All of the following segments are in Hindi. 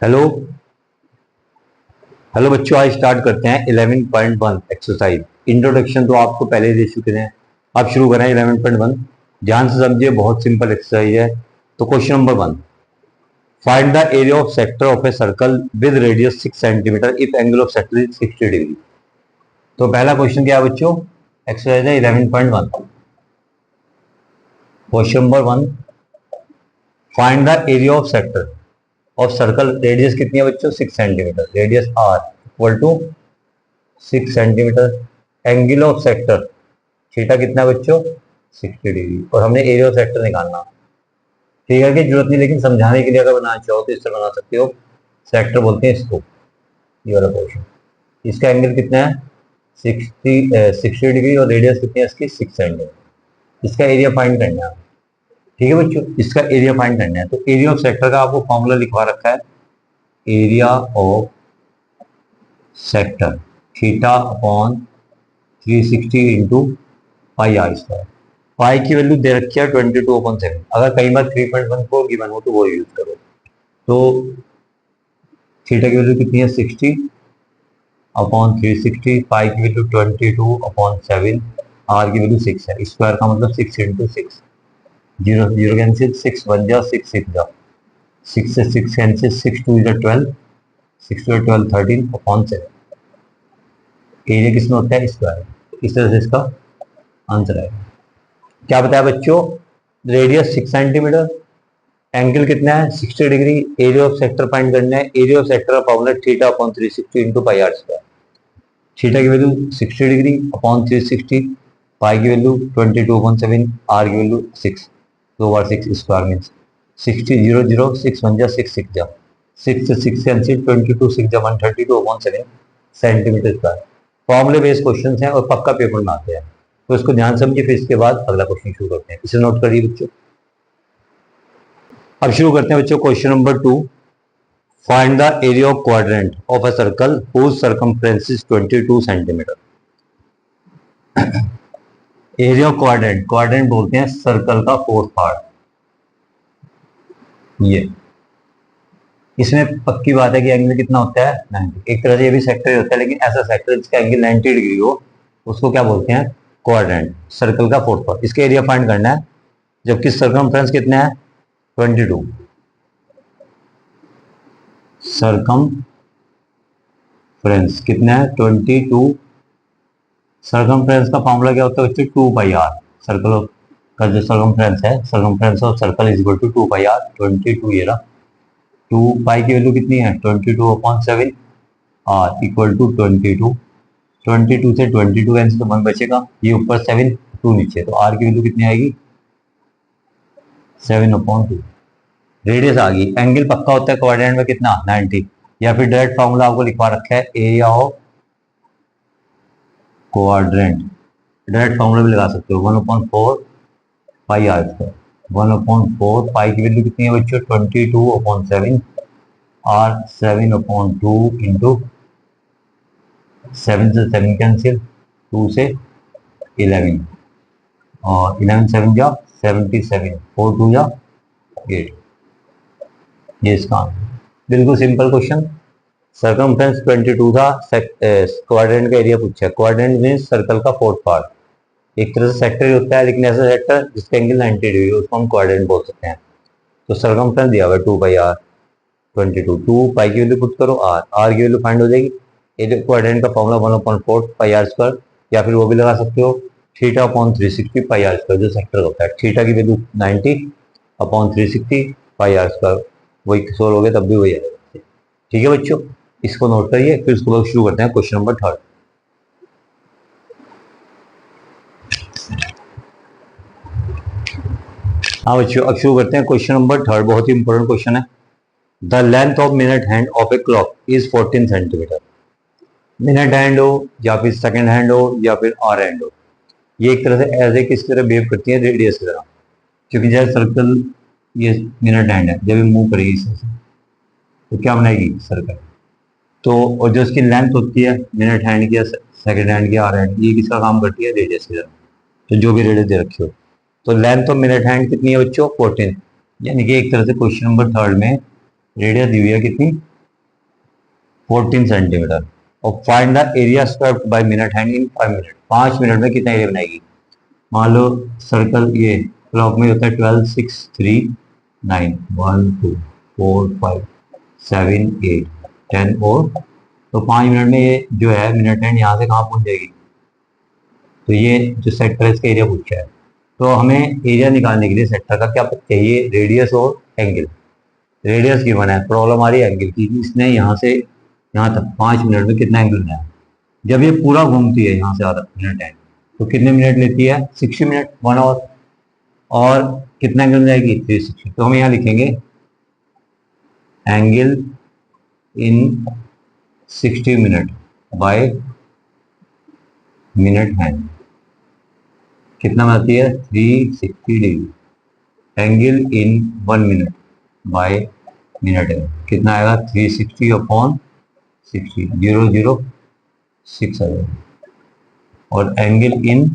हेलो हेलो बच्चों, आज स्टार्ट करते हैं 11.1 एक्सरसाइज। इंट्रोडक्शन तो आपको पहले ही दे चुके हैं। अब शुरू करें 11.1। ध्यान से समझिए, बहुत सिंपल एक्सरसाइज है। तो question number 1, find the area of sector of a circle with radius 6 centimetre if angle of sector is 60 degree. तो पहला क्वेश्चन क्या है बच्चों? एक्सरसाइज है 11.1। Question number 1, find the area of sector of circle. Radius कितनी है बच्चों? 6 centimetre. Radius R equal to 6 centimetre. Angle of sector theta कितना है बच्चों? 60 डिग्री। और हमने एरिया ऑफ सेक्टर निकालना। फिगर की जरूरत नहीं, लेकिन समझाने के लिए अगर बनाना चाहो तो इस तरह बना सकते हो। सेक्टर बोलते हैं इसको, ये वाला पोर्शन। इसका एंगल कितना है? 60 डिग्री। और रेडियस कितनी है इसकी? 6 सेंटीमीटर। इसका एरिया फाइंड करना है। ठीक है बच्चों, इसका एरिया फाइंड करना है। तो एरिया ऑफ सेक्टर का आपको फॉर्मूला लिखवा रखा है। Area of sector theta upon 360 into pi are square. Pi की वैल्यू दे रखी है 22/7। अगर कई बार 3.14 गिवन हो तो वो यूज करो। तो थीटा की वैल्यू कितनी है? 60 अपॉन 360। पाई की वैल्यू 22/7। आर की वैल्यू 6 है। स्क्वायर का मतलब 6 इंटू 6। जीरो जीरो कैंसिल, 6 1 जा 6 6 जा, 6 से 6 कैंसिल, 6 2 जा 12, 6 2 12 13/7। एरिया किसमें होता है? स्क्वायर। इस तरह से इसका आंसर आएगा। क्या बताया बच्चों? रेडियस 6 सेंटीमीटर, एंगल कितना है? 60 degree. Area of sector find करना है। एरिया ऑफ सेक्टर का formula theta upon 360 into pi are square. Theta की वैल्यू 60 डिग्री अपॉन 360, पाई की वैल्यू 22/7, आर की वैल्यू 6, 2 बार 6 स्क्वायर मीन्स 60 0 0, 6 1 जा 6 6 जा, 6 से 6 कैंसिल, 22 6 जा 132/7 सेंटीमीटर स्क्वायर। फॉर्मूले बेस्ड क्वेश्चन हैं और पक्का पेपर में आते हैं, तो इसको ध्यान समझिए। फिर इसके बाद अगला क्वेश्चन शुरू करते हैं। इसे नोट करिए बच्चों। अब शुरू करते हैं बच्चों question number 2। Find the area of quadrant of a circle whose circumference is 22 centimetre. Area of quadrant, quadrant बोलते हैं सर्कल का फोर्थ पार्ट। ये इसमें पक्की बात है कि एंगल कितना होता है? 90। एक तरह से ये भी सेक्टर ही होता है, लेकिन ऐसा सेक्टर जिसका एंगल 90 डिग्री हो उसको क्या बोलते हैं? क्वाड्रेंट। सर्कल का फोर्थ पार्ट। इसका एरिया फाइंड करना है। जबकि सर्कमफ्रेंस कितना है? 22। सर्कमफ्रेंस कितना है? 22। सर्कमफ्रेंस का फॉर्मूला क्या होता है बच्चों? 2 पाई आर। सर्कल का जो सर्कमफ्रेंस है, circumference of circle is equal to 2 pi R. 22 ये रहा। 2 पाई की वैल्यू कितनी है? 22/7। Are equal to 22। 22 से 22 कैंसिल तो 1 बचेगा। ये ऊपर 7, 2 नीचे, तो आर की वैल्यू कितनी आएगी? 7/2। रेडियस आ गई। एंगल पक्का होता है क्वाड्रेंट में कितना? 90। या फिर डायरेक्ट फॉर्मूला आपको लिखवा रखा है area of quadrant. Direct formula भी लगा सकते हो, 1/4 पाई आर स्क्वायर। 1/4 पाई की वैल्यू कितनी है बच्चों? 22/7। आर 7/2 इंटू 7 से 7 कैंसिल, 2 से 11, और 11 7 जा 77, 4 2 जा 8। ये इसका आंसर। बिल्कुल सिंपल क्वेश्चन। सर्कमफ्रेंस 22 था। क्वाड्रेंट का एरिया पूछा है। क्वाड्रेंट मीन्स सर्कल का फोर्थ पार्ट। एक तरह से सेक्टर ही होता है, लेकिन ऐसा सेक्टर जिसका एंगल 90 डिग्री उसको हम क्वाड्रेंट बोल सकते हैं। तो सर्कमफ्रेंस दिया हुआ है 2 पाई आर 22। 2 पाई की वैल्यू पुट करो, आर आर की वैल्यू फाइंड हो जाएगी। एरिया क्वाड्रेंट का फॉर्मूला 1/4 पाई आर स्क्वायर, या फिर वो भी लगा सकते हो theta upon 360 pi are square. जो सेक्टर होता है, थीटा की value 90 upon 360 pi are square, वही सोल्व हो गया तब भी वही आएगा। ठीक है बच्चों, इसको नोट करिए। फिर उसके बाद शुरू करते हैं क्वेश्चन नंबर 3। हाँ बच्चों, अब शुरू करते हैं क्वेश्चन नंबर 3। बहुत ही इंपॉर्टेंट क्वेश्चन है। The length of minute hand of a clock is 14 centimetre. Minute hand हो या फिर सेकंड हैंड हो या फिर आर हैंड हो, ये एक तरह से ऐसे किस तरह बिहेव करती है? रेडियस की तरह। क्योंकि जैसे सर्कल, ये मिनट हैंड है, जब ये मूव करेगी इस तरह से तो क्या बनाएगी? सर्कल। तो और जो इसकी लेंथ होती है मिनट हैंड की या सेकंड हैंड की, आर हैंड, ये किसका काम करती है? रेडियस की तरह। तो जो भी रेडियस दे रखी हो, तो लेंथ ऑफ मिनट हैंड कितनी है बच्चों? 14। यानी कि एक तरह से क्वेश्चन नंबर 3 में रेडियस दी हुई है कितनी? 14 सेंटीमीटर। और find the area swept by minute hand in 5 minute. 5 minute में कितना एरिया बनाएगी? मान लो सर्कल ये क्लॉक में होता है 12, 6, 3, 9, 1, 2, 4, 5, 7, 8, 10 और तो 5 मिनट में ये जो है मिनट हैंड यहाँ से कहाँ पहुँच जाएगी? तो ये जो सेक्टर है इसका एरिया पूछा है। तो हमें एरिया निकालने के लिए सेक्टर का क्या चाहिए? रेडियस और एंगल। रेडियस की बना है, प्रॉब्लम आ रही है एंगल की। इसने यहाँ से यहाँ तक 5 मिनट में कितना एंगल बनाया? जब ये पूरा घूमती है यहाँ से आधा मिनट है तो कितने मिनट लेती है? 60 मिनट, 1 आवर। और कितना एंगल बनाएगी? 360। तो हम यहाँ लिखेंगे angle in 60 minute by minute hand कितना बनाती है? 360 degree. Angle in 1 minute by minute है कितना आएगा? 360 अपॉन 60, 006 आएगा। और एंगल इन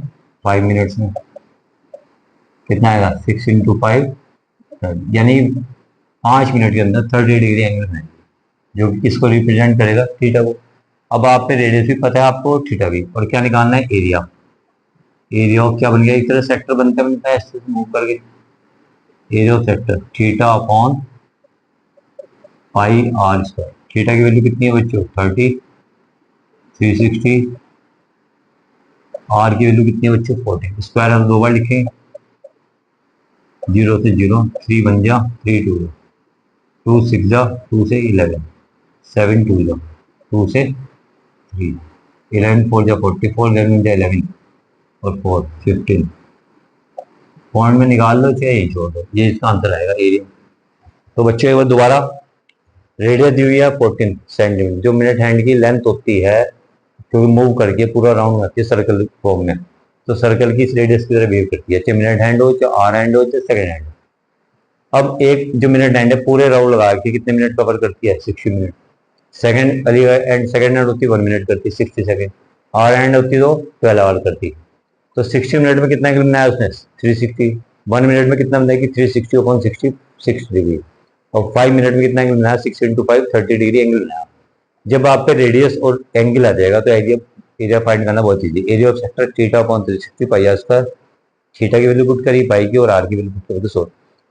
5 मिनट्स में कितना आएगा? 6 इंटू 5, यानी 5 मिनट के अंदर 30 डिग्री एंगल है जो इसको रिप्रेजेंट करेगा थीटा को। अब आप पे रेडियस भी पता है आपको, थीटा भी। और क्या निकालना है? एरिया। एरिया ऑफ क्या बन गया? एक तरह सेक्टर बनता है ऐसे मूव करके। Area of sector theta upon pi are square. Theta की वैल्यू कितनी है बच्चों? 30, 360। आर की वैल्यू कितनी है बच्चों? 40। स्क्वायर हम 2 बार लिखेंगे, 0 से 0, 3 बन जा, 3 2 2 6 जा, 2 से 11, 7 2 जा, 2 से 3, 11 4 जा 44, 11 जा 11 और 4 15। पॉइंट में निकाल लो चाहे यही छोड़ दो, ये इसका आंसर आएगा एरिया। तो बच्चों एक बार दोबारा, रेडियस दी हुई है 14 सेंटीमीटर, जो मिनट हैंड की लेंथ होती है क्योंकि मूव करके पूरा राउंड आती है सर्कल फॉर्म में। तो सर्कल की इस रेडियस की तरह बिहेव करती है, चाहे मिनट हैंड हो, चाहे आर हैंड हो, चाहे सेकेंड हैंड। अब एक जो मिनट हैंड है पूरे राउंड लगा के कितने मिनट कवर करती है? 60 मिनट। सेकंड वाली एंड सेकंड हैंड होती है 1 मिनट करती है, 60 सेकंड। आर हैंड होती तो 12 आवर करती। तो 60 मिनट में कितना एंगल बनाया उसने? 360। 1 मिनट में कितना बनाएगी? 360 अपॉन 60, 6 डिग्री। और 5 मिनट में कितना एंगल बनाया? 6 इंटू 5, 30 डिग्री एंगल बनाया। जब आप पे रेडियस और एंगल आ जाएगा तो एरिया फाइंड करना बहुत easy. Area of sector theta upon 360 pi are square. Theta की वैल्यू पुट करी, पाई की, और आर की वैल्यू पुट करी तो 100।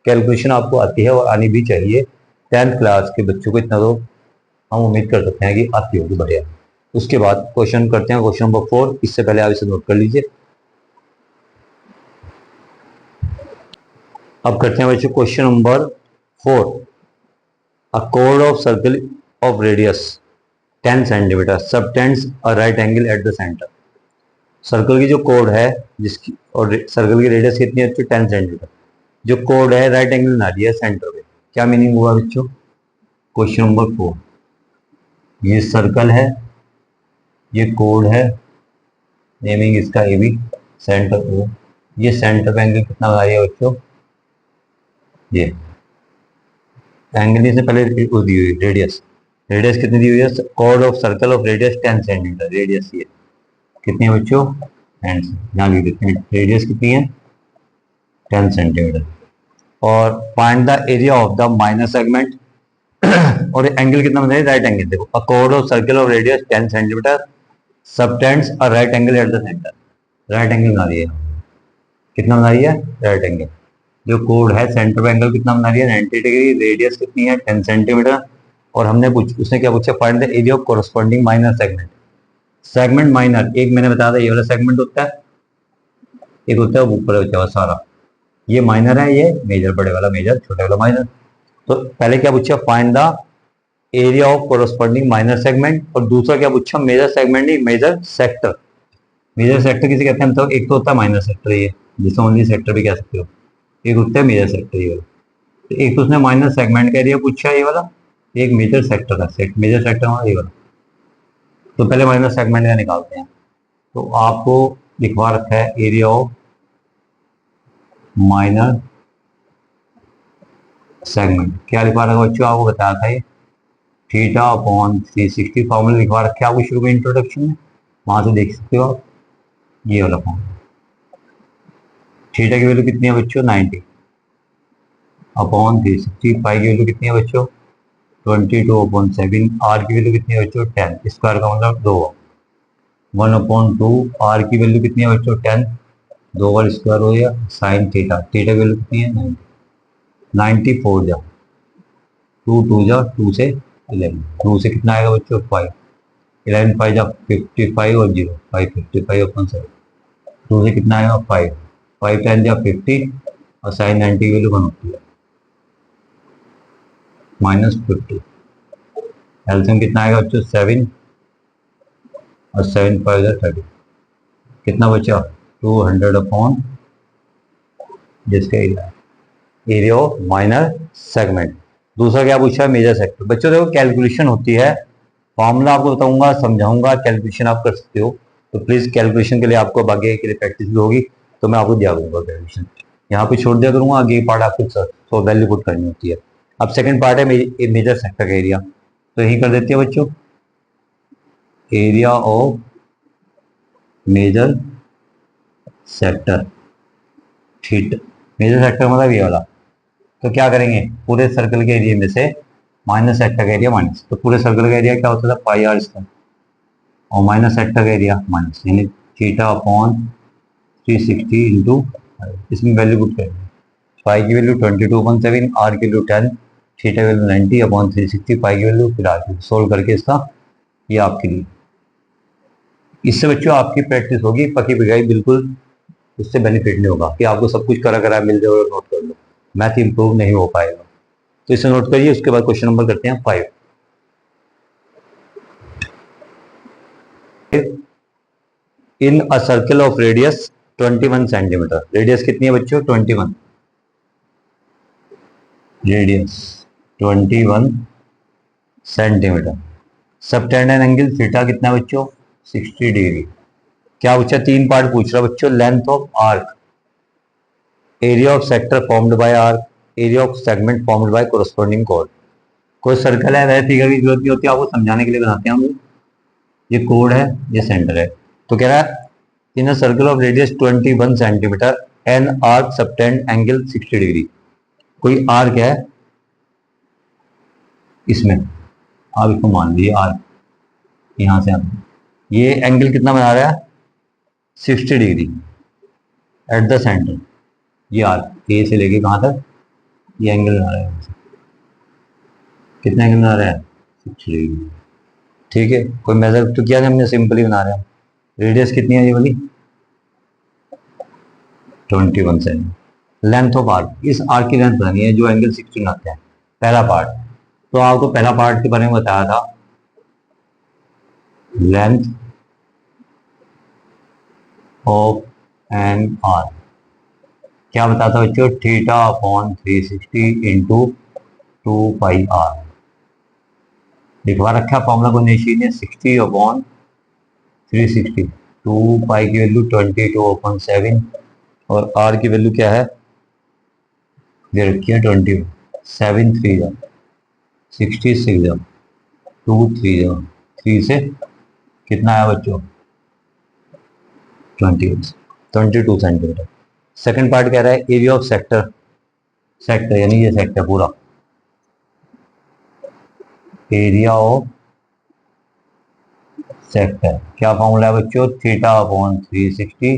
कैलकुलेशन आपको आती है और आनी भी चाहिए। 10th क्लास के बच्चों को इतना तो हम उम्मीद कर सकते हैं कि आती होगी, बढ़िया। उसके बाद क्वेश्चन करते हैं, क्वेश्चन नंबर 4। इससे पहले आप इसे नोट कर लीजिए। अब करते हैं बच्चों question number 4। A chord of circle of radius 10 centimetre subtends a right angle at the centre. Circle की जो कोड है जिसकी और सर्कल की रेडियस कितनी है बच्चों? 10 सेंटीमीटर। जो कोड है राइट एंगल बना दिया है सेंटर पे। क्या मीनिंग हुआ बच्चों? क्वेश्चन नंबर 4, ये सर्कल है, ये कोड है, नेमिंग इसका ए बी, सेंटर ओ। ये सेंटर पे एंगल कितना बना दिया बच्चों? ये एंगल से पहले वो दी हुई रेडियस। रेडियस कितनी दी हुई है? Chord of circle of radius 10 centimetre. Radius ये कितनी है बच्चों? यहाँ लिख देते हैं, रेडियस कितनी है? 10 सेंटीमीटर। और find the area of the minor segment. और एंगल कितना बना है? Right angle. देखो, a chord of circle of radius 10 centimetre subtends a right angle at the centre. Right angle बना दिया, कितना बना रही है? Right angle. जो कोड है सेंटर पे एंगल कितना बना रही है? 90 डिग्री। रेडियस कितनी है? 10 सेंटीमीटर। और हमने उसने क्या पूछा? Find the area of corresponding minor segment. Segment minor, एक मैंने बताया था ये वाला सेगमेंट होता है, एक होता है ऊपर होता है सारा। ये माइनर है, ये मेजर, बड़े वाला मेजर, छोटे वाला माइनर। तो पहले क्या पूछा? Find the area of corresponding minor segment. और दूसरा क्या पूछा? मेजर सेगमेंट नहीं, मेजर सेक्टर। मेजर सेक्टर किसे कहते हैं? मतलब एक तो होता है माइनर सेक्टर, ये जिसे ओनली सेक्टर भी कह सकते हो। एक होता है मेजर सेक्टर, ये वाला। तो एक तो उसने माइनर सेगमेंट का एरिया पूछा ये वाला, एक मेजर सेक्टर का। मेजर सेक्टर हमारा ये वाला। तो पहले माइनर सेगमेंट का निकालते हैं। तो आपको लिखवा रखा है एरिया ऑफ माइनर सेगमेंट। क्या लिखवा रखा है बच्चों? आपको बताया था ये थीटा अपॉन 360 फॉर्मूला लिखवा रखा है आपको शुरू में इंट्रोडक्शन में, वहां से देख सकते हो आप। ये वाला फॉर्मूला, थीटा की वैल्यू कितनी है बच्चों? 90 अपॉन 360। पाई की वैल्यू कितनी है बच्चों? 22/7, आर की वैल्यू कितनी है बच्चों 10, स्क्वायर का मतलब 2, 1/2, आर की वैल्यू कितनी है बच्चों 10, 2 बार स्क्वायर हो गया, साइन थीटा, थीटा की वैल्यू कितनी है 94 जा 2 2 जा 2 से 11, 2 से कितना आएगा बच्चों 5, 11 5 जा 55 और 0 5 55/7, 2 से कितना आएगा 5, 5 10 जा 50 और साइन 90 की वैल्यू 1 होती है -50, एल्सियम कितना आएगा बच्चों 7 और 7 5 जा 30, कितना बचा 200 अपॉन जिसका एरिया ऑफ माइनर सेगमेंट। दूसरा क्या पूछा है मेजर सेक्टर। बच्चों देखो कैलकुलेशन होती है, फॉर्मूला आपको बताऊंगा समझाऊंगा, कैलकुलेशन आप कर सकते हो, तो प्लीज कैलकुलेशन के लिए आपको आगे के लिए प्रैक्टिस भी होगी, तो मैं आपको दिया करूंगा कैलकुलेशन, यहाँ पे छोड़ दिया करूंगा, आगे पार्ट आपको तो वैल्यू पुट करनी होती है। अब सेकंड पार्ट है मेजर सेक्टर का एरिया, तो यही कर देते हैं बच्चों, एरिया ऑफ मेजर सेक्टर, ठीक, मेजर सेक्टर मतलब ये वाला, तो क्या करेंगे पूरे सर्कल के एरिया में से माइनस सेक्टर का एरिया माइनस, तो पूरे सर्कल का एरिया क्या होता था पाई आर स्क्वायर, और माइनस सेक्टर का एरिया माइनस, यानी थीटा अपॉन 360 इंटू, इसमें वैल्यू पुट करेंगे, पाई की वैल्यू 22/7, आर की वैल्यू 10, थीटा की वैल्यू 90 अपॉन 360, पाई की वैल्यू फिर आर की, सोल्व करके इसका ये आपके लिए, इससे बच्चों आपकी प्रैक्टिस होगी पकी पिकाई, बिल्कुल उससे बेनिफिट नहीं होगा कि आपको सब कुछ करा करा मिल जाए और नोट कर लो, मैथ इंप्रूव नहीं हो पाएगा। तो इसे नोट करिए, उसके बाद क्वेश्चन नंबर करते हैं 5। In a circle of radius 21 centimetre, radius कितनी है बच्चों 21, radius 21 centimetre, subtended angle theta कितना है बच्चों 60 डिग्री। क्या पूछा, तीन पार्ट पूछ रहा बच्चों, length of arc, area of sector formed by arc, area of segment formed by corresponding code. कोई सर्कल है वह फिगर की जरूरत नहीं होती, आपको समझाने के लिए बनाते हैं हम लोग, ये कोड है ये सेंटर है। तो कह रहा है in a circle of radius 21 centimetre an arc subtend angle 60 degree, कोई आर्क है इसमें, आप इसको मान लीजिए आर्क, यहां से आप ये एंगल कितना बना रहा है 60 डिग्री एट द सेंटर, ये आर्क ए से लेके कहां तक ये एंगल बना रहा है, कितना एंगल बना रहा है 60 डिग्री, ठीक है। कोई मेजर तो किया हमने, सिंपली बना रहे हैं, रेडियस कितनी है ये वाली 21 सेंटीमीटर, लेंथ ऑफ आर्क, इस आर्क की लेंथ बतानी है जो एंगल 60 बनाते हैं, पहला पार्ट, तो आपको पहला पार्ट के बारे में बताया था, लेंथ ऑफ एन आर्क क्या बताता बच्चों, theta upon 360 into 2 pi R, लिखवा रखा फॉर्मूला को नहीं ने, 60 अपॉन 360, 2 पाई की वैल्यू 22/7 और आर की वैल्यू क्या है दे रखी है 20, 7 3 जा 66 जा 2 3 जा 3 से कितना आया बच्चों 22 सेंटीमीटर। सेकंड पार्ट कह रहा है एरिया ऑफ सेक्टर, सेक्टर यानी ये सेक्टर पूरा, एरिया ऑफ सेक्टर क्या फॉर्मूला है बच्चों, theta upon 360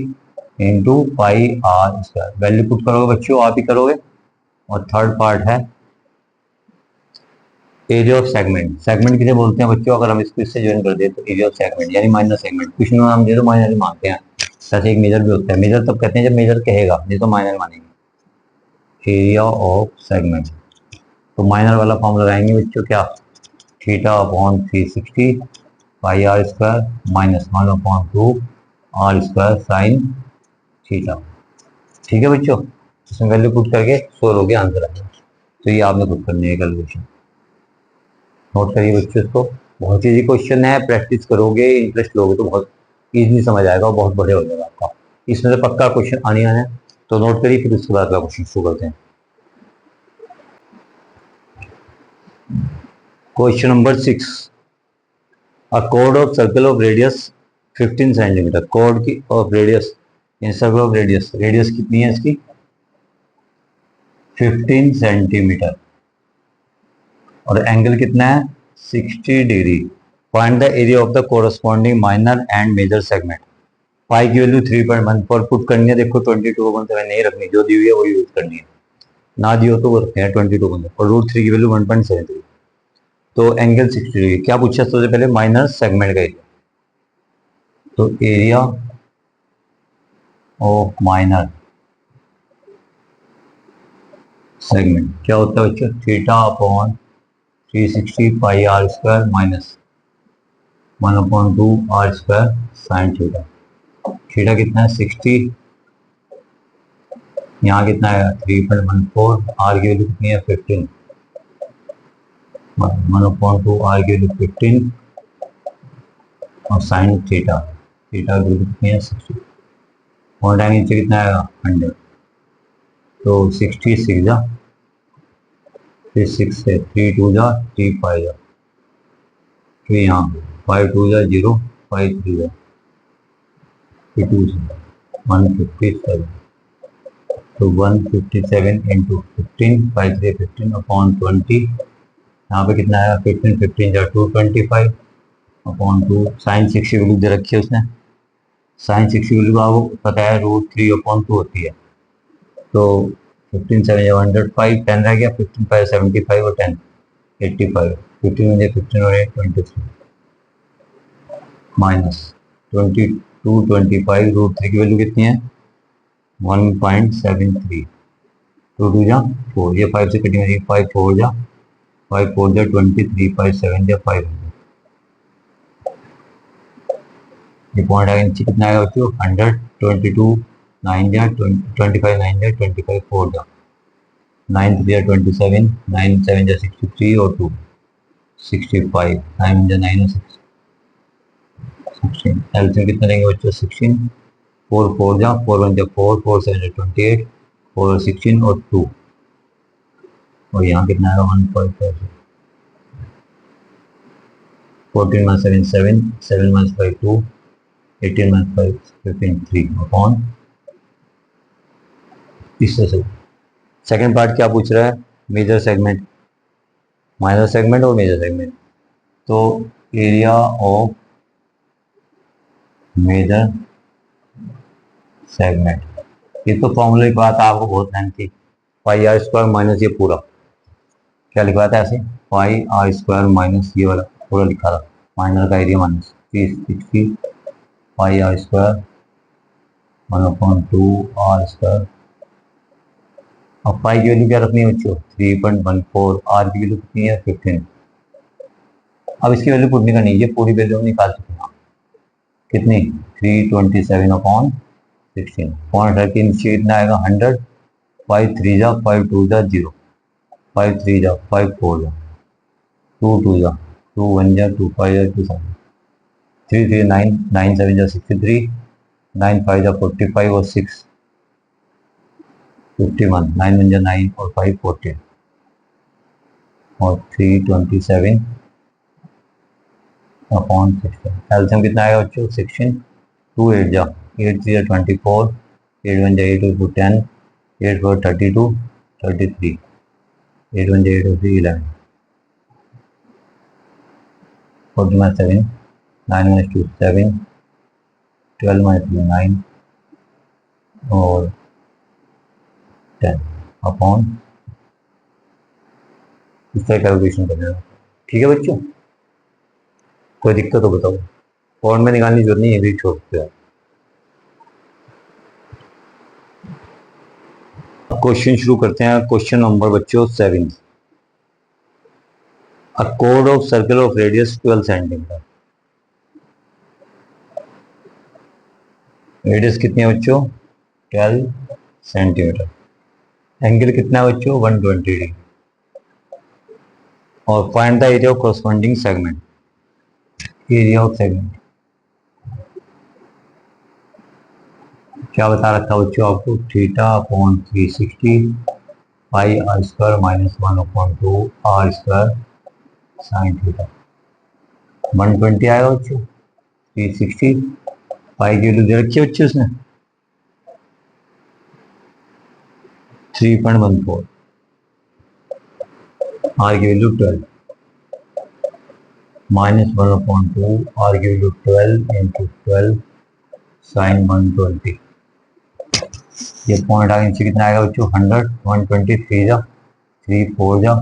into pi are square, value put करोगे बच्चों आप ही करोगे। और थर्ड पार्ट है एरिया ऑफ सेगमेंट, सेगमेंट किसे बोलते हैं बच्चों, अगर हम इसको इससे ज्वाइन कर दे तो एरिया ऑफ सेगमेंट यानी माइनर सेगमेंट, कुछ नहीं नाम दे तो माइनर मानते हैं, जैसे एक मेजर भी होता है, मेजर तब कहते हैं जब मेजर कहेगा, नहीं तो माइनर मानेंगे। एरिया ऑफ सेगमेंट, तो माइनर वाला फॉर्म लगाएंगे बच्चों क्या, theta upon 360 pi are square minus 1/2 R square sine theta, ठीक है बच्चों, इसमें वैल्यू पुट करके सोल्व हो गया आंसर आ गया। तो ये आपने खुद करनी है कैलकुलेशन, नोट करिए बच्चों इसको, बहुत ईजी क्वेश्चन है, प्रैक्टिस करोगे इंटरेस्ट लोगे तो बहुत ईजी समझ आएगा और बहुत बढ़िया हो जाएगा आपका, इसमें से पक्का क्वेश्चन आने आने, तो नोट करिए फिर उसके बाद का क्वेश्चन शुरू करते हैं। क्वेश्चन नंबर 6, अ कोड of circle of radius 15 centimetre, कोड की of radius in circle of radius, radius कितनी है इसकी 15 सेंटीमीटर, और एंगल कितना है 60 degree. Find the area of the corresponding minor and major segment. Pi की वैल्यू 3.14 पुट करनी है। देखो 22.7 नहीं रखनी, जो दी हुई है वो यूज करनी है, ना दी हो तो वो रखते हैं 22.7 और √3 की वैल्यू 1.73। तो एंगल 60 डिग्री। क्या पूछा सबसे पहले माइनर सेगमेंट का एरिया, तो एरिया ऑफ माइनर सेगमेंट क्या होता है बच्चों, theta upon 360 pi are square minus 1/2 R square sine theta. Theta कितना है 60, यहाँ कितना है 3.14, आर की वैल्यू कितनी है 15, 1/2 आर की वैल्यू 15 और साइन थीटा, थीटा की वैल्यू कितनी है 60 और टाइम नीचे कितना आएगा 100। तो 60 6 जा, फिर 6 से 3 2 जा 3 5 जा, फिर यहाँ 5 2 जा 0 5 3 जा, फिर 2 से 157, तो 157 इंटू 15 5 3 15 अपॉन 20, यहाँ पे कितना आया 15 15 जा 225 अपॉन 2, साइन 60 की वैल्यू दे रखी है उसने, साइन 60 की वैल्यू आपको पता है √3/2 होती है। तो 15 7 या 105, 10 रह गया, 15 5 75 और 10 85, 15 में 15 और 8 23 माइनस 22 25, √3 की वैल्यू कितनी है 1.73, 2 2 जा 4, ये 5 से कटिंग है 5 4 जा 5 4 जा 23, 5 7 जा 500, ये पॉइंट आगे नीचे कितना आएगा बच्चों 100, 22 9 जा 25 9 जा 25 4 जा 9 3 जा 27, 9 7 जा 63 और 2 65, 9 जा 9 और 16, एलसीएम कितना लेंगे बच्चों 16, 4 4 जा 4 1 जा 4 4 7 जा 28, 4 और 16 और 2 और यहाँ कितना आएगा 1.5, 14 - 7 7, 7 - 5 2, 18 - 5 15 3 अपॉन तीसरे से। सेकेंड पार्ट क्या पूछ रहा है मेजर सेगमेंट, माइनर सेगमेंट और मेजर सेगमेंट। तो एरिया ऑफ मेजर सेगमेंट, ये तो फॉर्मूले की बात आपको बहुत ध्यान थी, पाई आर स्क्वायर माइनस ये पूरा क्या लिखा था ऐसे, पाई आर स्क्वायर माइनस ये वाला पूरा लिखा था, माइनर का area minus 360 pi are square 1/2 R square. अब पाई की वैल्यू क्या रखनी है बच्चों 3.14, आर की वैल्यू कितनी है 15। अब इसकी वैल्यू पुट नहीं करनी, ये पूरी वैल्यू हम निकाल चुके हैं कितनी 327/16, पॉइंट है कि नीचे कितना आएगा 100, 5 3 जा 5 2 जा 0, 5 3 जा 5 4 जा 2 2 जा 2 1 जा 2 5 जा 2 7, 3 3 9 9 7 जा 63, 9 5 जा 45 और 6 51, 9 1 जा 9 और 5 14 और 327 अपॉन 16, एलसीएम कितना आएगा बच्चों 16, 2 8 जा 8 3 जा 24, 8 1 जा 8 और 2 10, 8 4 32 33, 8 1 जा 8 और 3 11, 14 - 7 9 - 2 7, 12 - 3 9 और 10 अपॉन इसका कैलकुलेशन करना है। ठीक है बच्चों, कोई दिक्कत हो बताओ, फॉर्म में निकालने की जरूरत नहीं है, भी छोड़ सकते हो। क्वेश्चन शुरू करते हैं। क्वेश्चन नंबर बच्चों 7, अ कोड of circle of radius 12 centimetre. Radius कितनी है बच्चों 12 सेंटीमीटर, एंगल कितना है बच्चों 120 डिग्री और find the area of corresponding segment. Area of segment क्या बता रखा बच्चों आपको, theta upon 360 pi are square minus 1/2 R square sine theta. 120 आएगा बच्चों, 360 पाई की वैल्यू दे रखी है बच्चों उसने 3.14, आर की वैल्यू 12, -1/2 r की वैल्यू 12 इंटू 12 साइन 120। ये पॉइंट आगे नीचे कितना आएगा बच्चों 100, 123 जा 3 4 जा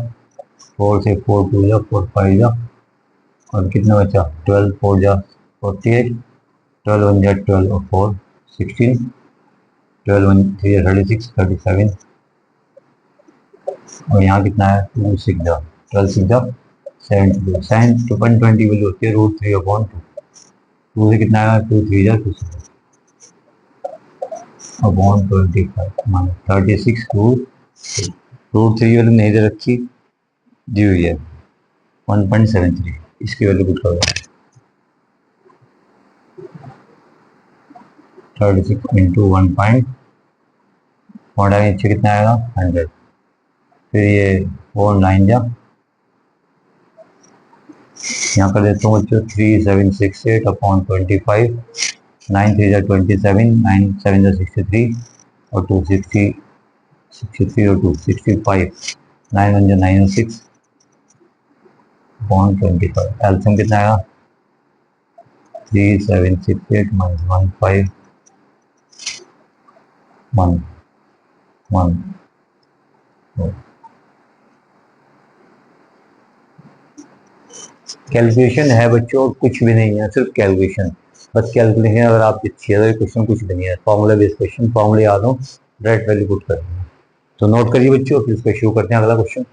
4 से 4 2 जा 4 5 जा और कितना बचा 12 4 जा 48, 12 1 जा 12 और 4 16, 12 1 3 36 37 और यहाँ कितना है 2 6 जा 12 6 जा 72, साइन 120 वैल्यू होती है √3/2, 2 से कितना आएगा 2 3 जा 2 अपॉन 25 36 √3 वैल्यू नहीं दे रखी, दी हुई है 1.73, इसकी वैल्यू पुट करो 36 इंटू 1 पॉइंट नीचे कितना आएगा 100, फिर ये 4 9 जा यहाँ कर देता हूँ बच्चों 3768 अपॉन 25, 9 3 जा 27, 9 7 जा 63 और 260 63 और 265, 9 1 जा 906 अपॉन 25, एल्सियम कितना आएगा 3768 माइनस 15 1 1 कैलकुलेशन है बच्चों, कुछ भी नहीं है, सिर्फ कैलकुलेशन, बस कैलकुलेशन अगर आप अच्छी है तो क्वेश्चन कुछ भी नहीं है, फॉर्मूला बेस्ड क्वेश्चन, फॉर्मूले याद हो डायरेक्ट वैल्यू पुट करनी है। तो नोट करिए बच्चों, फिर इसको शुरू करते हैं अगला question.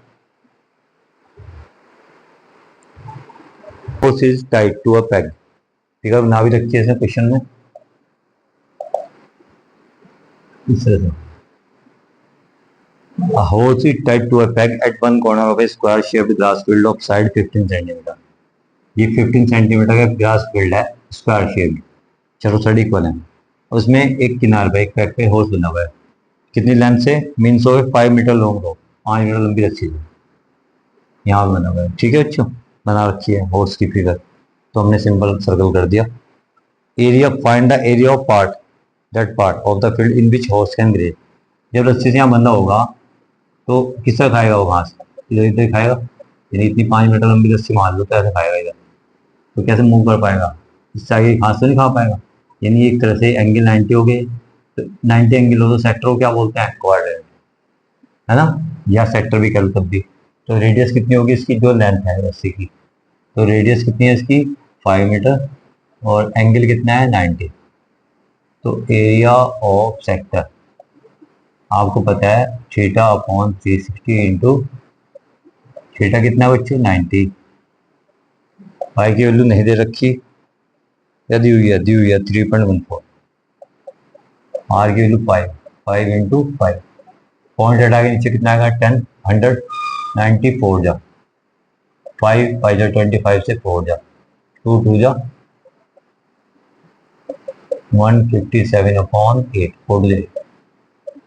Force is tied to a peg, ठीक है ना भी रखिए इसमें क्वेश्चन में इस तरह से, a hose is tied to a peg at one corner of a square shaped glass field of side 15 cm। ये 15 सेंटीमीटर का ग्लास फील्ड है स्क्वायर शेप्ड, चारों साइड इक्वल है, उसमें एक किनार पे एक पैक पे होस बना हुआ है, कितनी लेंथ से मीन्स हो 5 मीटर लॉन्ग हो, 5 मीटर लंबी रस्सी से यहाँ बना हुआ है, ठीक है बच्चों, बना रखी है होस की फिगर, तो हमने सिंपल सर्कल कर दिया। Area, find the area of part that part of the field in which horse can graze, जब रस्सी से यहाँ बंधा होगा तो किसका खाएगा वो घास, इधर इधर खाएगा, यानी इतनी 5 मीटर लंबी रस्सी मान लो तो ऐसे खाएगा इधर, तो कैसे मूव कर पाएगा, इससे आगे घास तो नहीं खा पाएगा, यानी एक तरह से एंगल 90 हो गए, तो 90 एंगल हो तो सेक्टर को क्या बोलते हैं क्वाड्रेंट, है ना, या सेक्टर भी कह लो तब भी। तो रेडियस कितनी होगी इसकी, जो लेंथ है रस्सी की, तो रेडियस कितनी है इसकी 5 मीटर और एंगल कितना है 90, तो एरिया ऑफ सेक्टर आपको पता है थीटा अपॉन 360 इंटू थीटा कितना है बच्चों 90, पाई की वैल्यू नहीं दे रखी या दी हुई है 3.14, आर की वैल्यू 5 इंटू 5, पॉइंट हटा के नीचे कितना आएगा 10 100 94 जा 5 5 जा 25 से 4 जा 2 2 जा 157 अपॉन 8 4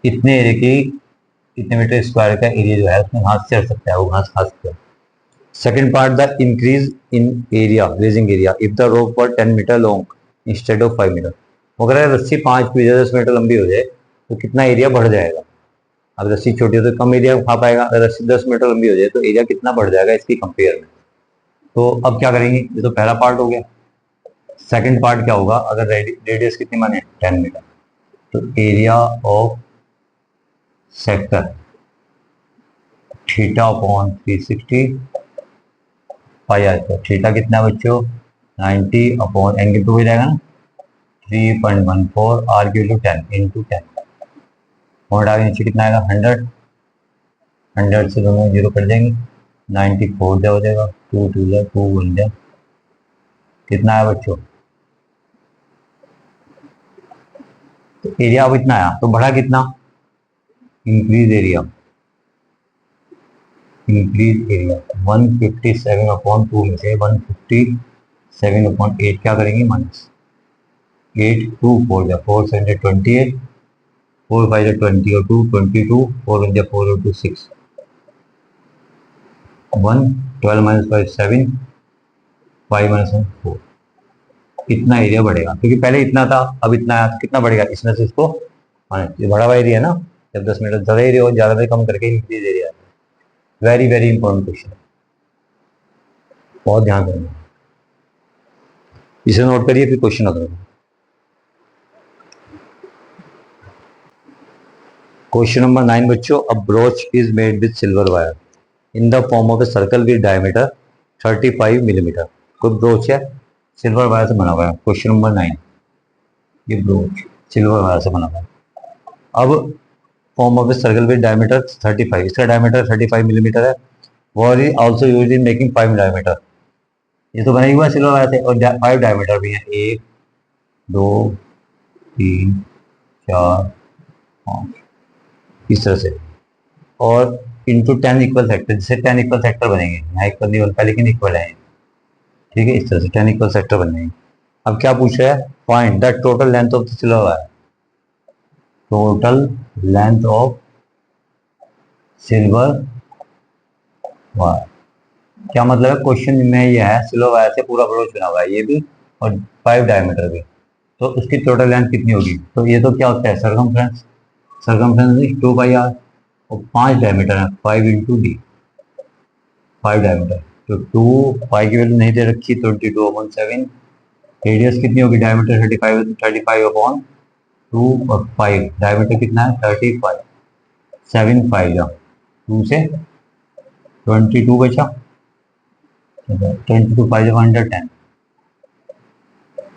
इतने एरिया की, इतने मीटर स्क्वायर का एरिया जो है उसमें घास चढ़ सकता है, वो घास खा सकता है। Second part, the increase in area grazing area if the rope were 10 metre long instead of 5 metre, अगर रस्सी 5 10 मीटर लंबी हो जाए तो कितना एरिया बढ़ जाएगा, अब रस्सी छोटी हो तो कम एरिया खा पाएगा, अगर रस्सी 10 मीटर लंबी हो जाए तो एरिया कितना बढ़ जाएगा इसकी कंपेयर में। तो अब क्या करेंगे, ये तो पहला पार्ट हो गया, सेकेंड पार्ट क्या होगा, अगर रेडियस कितनी माने 10 मीटर, तो area of sector theta upon 360 pi are square, theta कितना बच्चों 90 अपॉन एंगल तो हो जाएगा ना 3.14, आर की वैल्यू 10 इंटू 10, पॉइंट आगे नीचे कितना आएगा 100 100 से दोनों जीरो कट जाएंगे, 94 जा हो जाएगा, 2 2 जा 2 1 जा, कितना है बच्चों, तो एरिया अब इतना आया, तो बढ़ा कितना, इंक्रीज एरिया 157 अपॉन 2 में से 157 अपॉन 8 क्या करेंगे माइनस 8 2 4 जा 4 7 28 4 5 20 और 2 22 4 1 4 और 2 6 1 12 माइनस 5 7 5 माइनस 1 4, इतना एरिया बढ़ेगा क्योंकि पहले इतना था अब इतना आया, तो कितना बढ़ेगा इसमें से इसको, ये बड़ा हुआ एरिया ना, जब 10 मीटर ज़्यादा एरिया हो ज़्यादा से कम करके increase area, very very important question, बहुत ध्यान देना। इसे नोट करिए, फिर क्वेश्चन अगर क्वेश्चन नंबर 9 बच्चों, a brooch is made with silver wire in the form of a circle with diameter 35 millimetre. कोई ब्रोच है, सिल्वर वायर से बना हुआ है। क्वेश्चन नंबर 9, ये ब्रोच सिल्वर वायर से बना हुआ है। अब form of a circle with diameter 35, इसका डायमीटर 35 मिलीमीटर है। War is also use in making 5 diameter, ये तो बना ही हुआ सिल्वर वायर से, और 5 डायमीटर भी है, 1 2 3 4 5, इस तरह से। और इंटू 10 इक्वल सेक्टर, जिससे 10 इक्वल सेक्टर बनेंगे। यहाँ इक्वल नहीं बनता लेकिन इक्वल है, ठीक है, इस तरह से 10 इक्वल सेक्टर बनेंगे। अब क्या पूछ रहा है, find the total length of the silver wire. Total length of silver wire, क्या मतलब है, क्वेश्चन में ये है सिल्वर वायर से पूरा ब्रोच बना हुआ है, ये भी और 5 डायमीटर भी, तो उसकी टोटल लेंथ कितनी होगी। तो ये तो क्या होता है, सरकमफ्रेंस, सरकमफ्रेंस 2 पाई आर, और 5 डायमीटर है, 5 इंटू डी, 5 डायमीटर, तो 2 पाई की वैल्यू नहीं दे रखी, 22/7। रेडियस कितनी होगी, डायमीटर 35/2, और 5 डायमीटर कितना है 35, 7 5 जा 2 से 22 बचा, 22 5 110,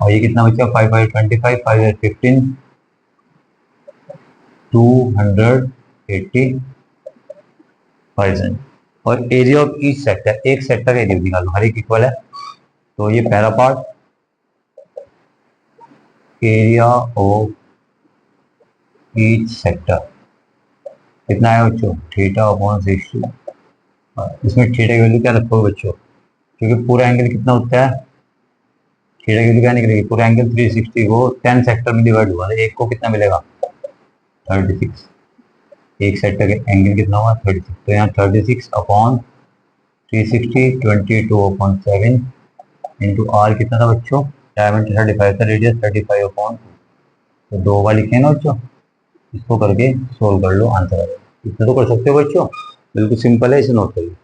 और ये कितना बचा 5 5 25, 5 15, 280 और एरिया ऑफ ईच सेक्टर, एक सेक्टर का एरिया निकालो, हर एक इक्वल है। तो ये पहला part, area of each sector कितना है बच्चों, θ/60। इसमें थीटा की वैल्यू क्या रखोगे बच्चों, क्योंकि पूरा एंगल कितना होता है, थीटा की वैल्यू क्या निकलेगी, पूरा एंगल 360 को 10 सेक्टर में डिवाइड हुआ, एक को कितना मिलेगा 36, एक सेक्टर का एंगल कितना हुआ 36, तो यहाँ 36/360, 22/7 इंटू आर कितना था बच्चों, डायमीटर 35 था, रेडियस 35/2, तो 2 बार लिखे ना बच्चों, इसको करके सोल्व कर लो, आंसर आ जाएगा। इतना तो कर सकते हो बच्चों, बिल्कुल सिंपल है, इसे नोट करिए।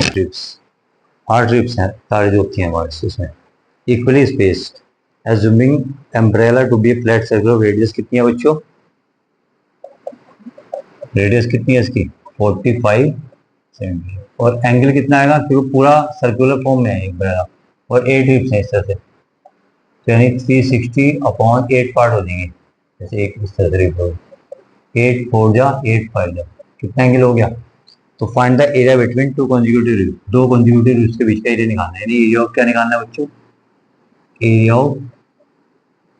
ट्रिप्स, 8 ट्रिप्स हैं, सारी जो होती हैं वर्ड्स इसमें। Equally spaced, assuming umbrella to be a flat circular, radius कितनी है बच्चों, रेडियस कितनी है इसकी 45 सेंटीमीटर, और एंगल कितना आएगा, क्योंकि पूरा सर्कुलर फॉर्म में है एम्ब्रेला, और 8 ट्रिप्स हैं इस तरह से, तो यानी 360/8 पार्ट हो जाएंगे, जैसे एक इस तरह से 8 4 जा 8 5 जा, कितना एंगल हो गया। तो find the area between 2 consecutive रिव्स, 2 consecutive रिव्स के बीच का एरिया निकालना है, यानी एरिया ऑफ क्या निकालना है बच्चों, एरिया ऑफ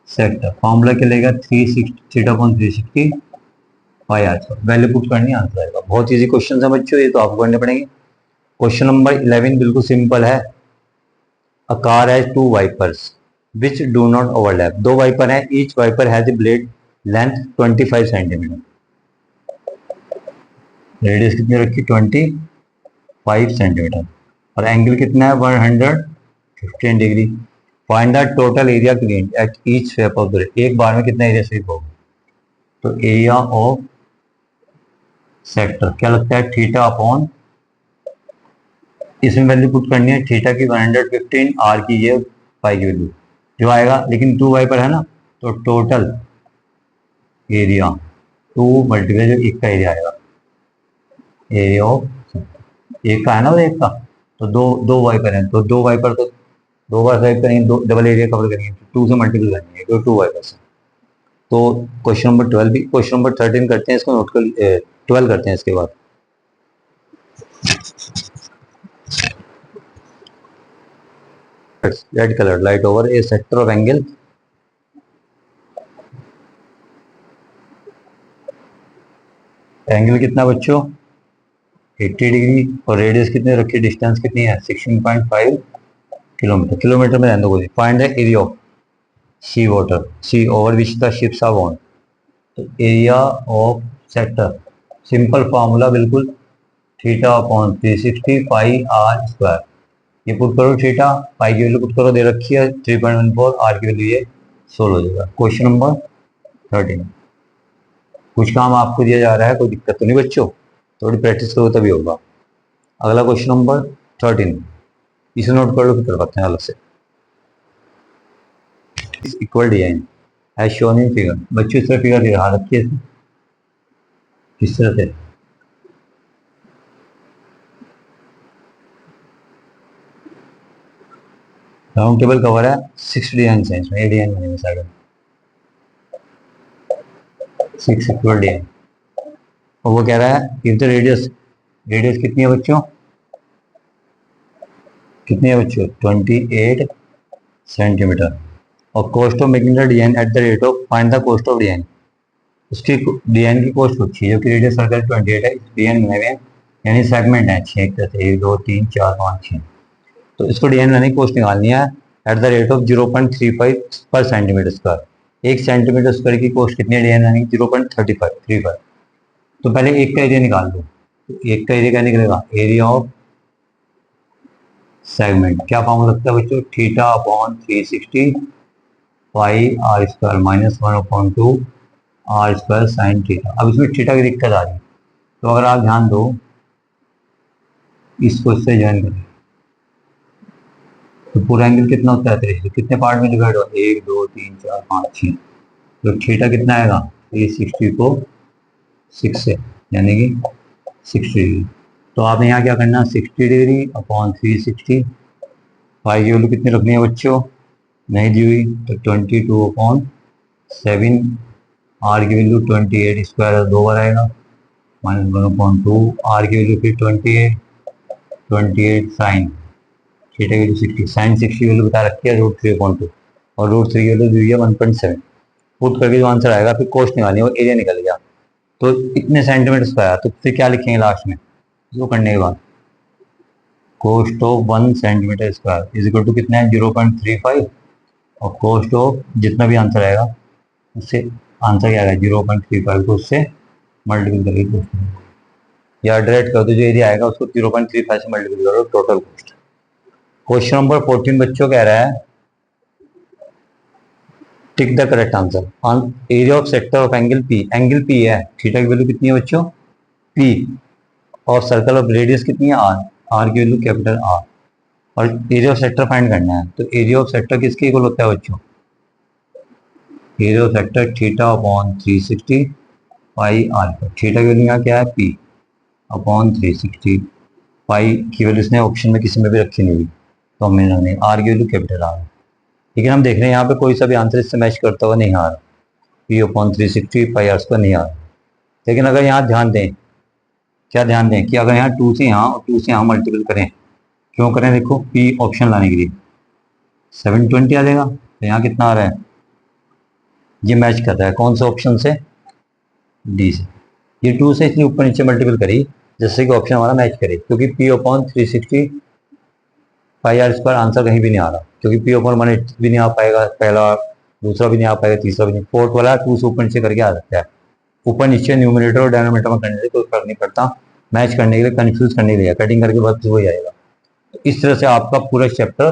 सेक्टर, फॉर्मूला क्या लेगा 360 पाई आर, वैल्यू पुट करनी, आंसर आएगा। बहुत इजी क्वेश्चन है बच्चों, ये तो आपको करने पड़ेंगे। क्वेश्चन नंबर 11 बिल्कुल सिंपल है, a car has 2 wipers which do not overlap, 2 wiper है, each wiper has a blade length 25 centimetre, radius कितनी रखी 25 सेंटीमीटर, और एंगल कितना है 115 degree. Find the total area clean at each sweep of the blade, एक बार में कितना एरिया स्वीप होगा। तो एरिया ऑफ सेक्टर क्या लगता है, θ/, इसमें वैल्यू पुट करनी है, थीटा की 115, आर की ये पाई की वैल्यू जो आएगा, लेकिन 2 वाइपर है ना, तो टोटल एरिया 2 मल्टीप्लाई जो एक का एरिया आएगा, एरिया ऑफ एक का है ना, एक का, तो दो वाइपर है, तो 2 वाइपर तो 2 बार स्वाइप करेंगे, दो डबल एरिया कवर करेंगे, 2 से मल्टीपल करेंगे, तो 2 वाइपर। तो क्वेश्चन नंबर 12 भी, क्वेश्चन नंबर 13 करते हैं, इसको नोट कर, 12 करते हैं इसके बाद। Red colour light over A sector of angle, angle कितना बच्चों 80 डिग्री, और रेडियस कितने रखी, डिस्टेंस कितनी है 16.5 किलोमीटर, किलोमीटर में रहने दो। Find the area of sea water, sea over which the ships are gone, तो area of sector simple formula बिल्कुल, θ/360 पाई आर स्क्वायर, ये पुट करो, थीटा पाई की वैल्यू पुट करो, दे रखी है 3.14, आर की वैल्यू ये 16 हो जाएगा। क्वेश्चन नंबर 13, कुछ काम आपको दिया जा रहा है, कोई दिक्कत तो नहीं बच्चों, थोड़ी प्रैक्टिस करो तभी होगा। अगला क्वेश्चन नंबर 13, इसे नोट कर लो फिर करवाते हैं अलग से। Equal D N as shown in figure. बच्चों इस तरह फिगर दिखा रखी है किस तरह से। राउंड टेबल कवर है 6 डिजाइन साइंस में, 8 डिजाइन बनेंगे साइड में, 6 इक्वल डिजाइन। और वो कह रहा है इफ द रेडियस, रेडियस कितनी है बच्चों, कितनी है बच्चों 28 सेंटीमीटर। और cost of making the design at the rate of, find the cost of design. उसकी डिजाइन की कॉस्ट पूछी है, जो कि रेडियस सर्कल 28 है, डिजाइन बने हुए हैं यानी सेगमेंट है 6 एक तरह से, 1 2 3 4 5 6। तो इसको डिजाइन बनाने की कॉस्ट निकालनी है एट द रेट ऑफ 0.35 पर सेंटीमीटर स्क्वायर। 1 सेंटीमीटर स्क्वायर की कॉस्ट कितनी है डिजाइन बनाने की, 0.35। तो पहले एक का एरिया निकाल दो। तो एक का एरिया क्या निकलेगा, एरिया ऑफ सेगमेंट। क्या फॉर्मूला लगता है बच्चों, theta upon 360 pi are square minus 1/2 R square sine theta. अब इसमें थीटा की दिक्कत आ रही है, तो अगर आप ध्यान दो इसको इससे ज्वाइन करें तो पूरा एंगल कितना होता है 360, कितने पार्ट में डिवाइड होगा 1 2 3 4 5 6। तो थीटा कितना आएगा 360 को 6 से, यानी कि 60 डिग्री। तो आपने यहाँ क्या करना, 60 डिग्री अपॉन 360। पाई की वैल्यू कितनी रखनी है बच्चों, नहीं दी हुई, तो 22/7। आर की वैल्यू 28 स्क्वायर 2 बार आएगा, माइनस 1/2। आर की वैल्यू फिर 28 साइन थीटा की वैल्यू 60, साइन 60 की वैल्यू बता रखी है √3/2, और √3 की वैल्यू दी हुई है 1.7। पुट करके जो आंसर आएगा फिर कोस्ट निकालनी है, वो एरिया निकल गया। तो इतने सेंटीमीटर स्क्वायर, तो फिर क्या लिखेंगे लास्ट में इसको करने के बाद, cost of 1 centimetre square is equal to कितना है 0.35, और कोस्ट ऑफ जितना भी आंसर आएगा उससे आंसर क्या आएगा 0.35 को उससे मल्टीपल करके, या डायरेक्ट कर दो, जो एरिया आएगा उसको 0.35 से मल्टीपल करो टोटल कोस्ट। क्वेश्चन नंबर 14 बच्चों कह रहा है tick the correct answer on area of sector of angle P. Angle P है, थीटा की वैल्यू कितनी है बच्चों पी, और सर्कल ऑफ रेडियस कितनी है आर, आर की वैल्यू कैपिटल आर, और एरिया ऑफ सेक्टर फाइंड करना है। तो एरिया ऑफ सेक्टर किसके इक्वल होता है बच्चों, area of sector theta upon 360 pi R पर। थीटा की वैल्यू यहाँ क्या है पी अपॉन 360, पाई की वैल्यू इसने ऑप्शन में किसी में भी रखी नहीं हुई, तो हमने आर की वैल्यू कैपिटल आर। लेकिन हम देख रहे हैं यहाँ पे कोई सा भी आंसर इससे मैच करता हुआ नहीं आ रहा, पी अपॉन 360 पाई आर पर नहीं आ रहा। लेकिन अगर यहाँ ध्यान दें, क्या ध्यान दें कि अगर यहाँ 2 से यहाँ और 2 से यहाँ मल्टीपल करें, क्यों करें, देखो पी ऑप्शन लाने के लिए 720 आ जाएगा, तो यहाँ कितना आ रहा है, ये मैच कर रहा है कौन से ऑप्शन से, डी से। ये 2 से इसलिए ऊपर नीचे मल्टीपल करी जिससे कि ऑप्शन हमारा मैच करे, क्योंकि P upon 360 pi are square answer कहीं भी नहीं आ रहा, क्योंकि पी अपॉन 180 भी नहीं आ पाएगा, पहला दूसरा भी नहीं आ पाएगा, तीसरा भी नहीं, फोर्थ वाला 2 से ऊपर नीचे करके आ सकता है। ऊपर नीचे न्यूमरेटर और डिनोमिनेटर में करने से कोई फर्क नहीं पड़ता, मैच करने के लिए कंफ्यूज करने के लिए कटिंग करके बाद वही आएगा। तो इस तरह से आपका पूरा चैप्टर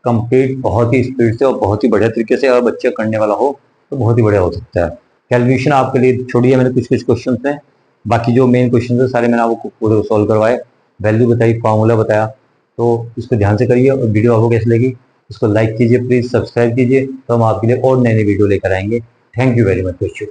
कंप्लीट बहुत ही स्पीड से और बहुत ही बढ़िया तरीके से, अगर बच्चे करने वाला हो तो बहुत ही बढ़िया हो सकता है। कैलकुलेशन आपके लिए छोड़ी है मैंने कुछ कुछ क्वेश्चन में, बाकी जो मेन क्वेश्चन है सारे मैंने आपको पूरे सॉल्व करवाए, वैल्यू बताई, फॉर्मूला बताया। तो इसको ध्यान से करिए, और वीडियो आपको कैसे लगी इसको लाइक कीजिए, प्लीज सब्सक्राइब कीजिए, तो हम आपके लिए और नए नए वीडियो लेकर आएंगे। थैंक यू वेरी मच बच्चों।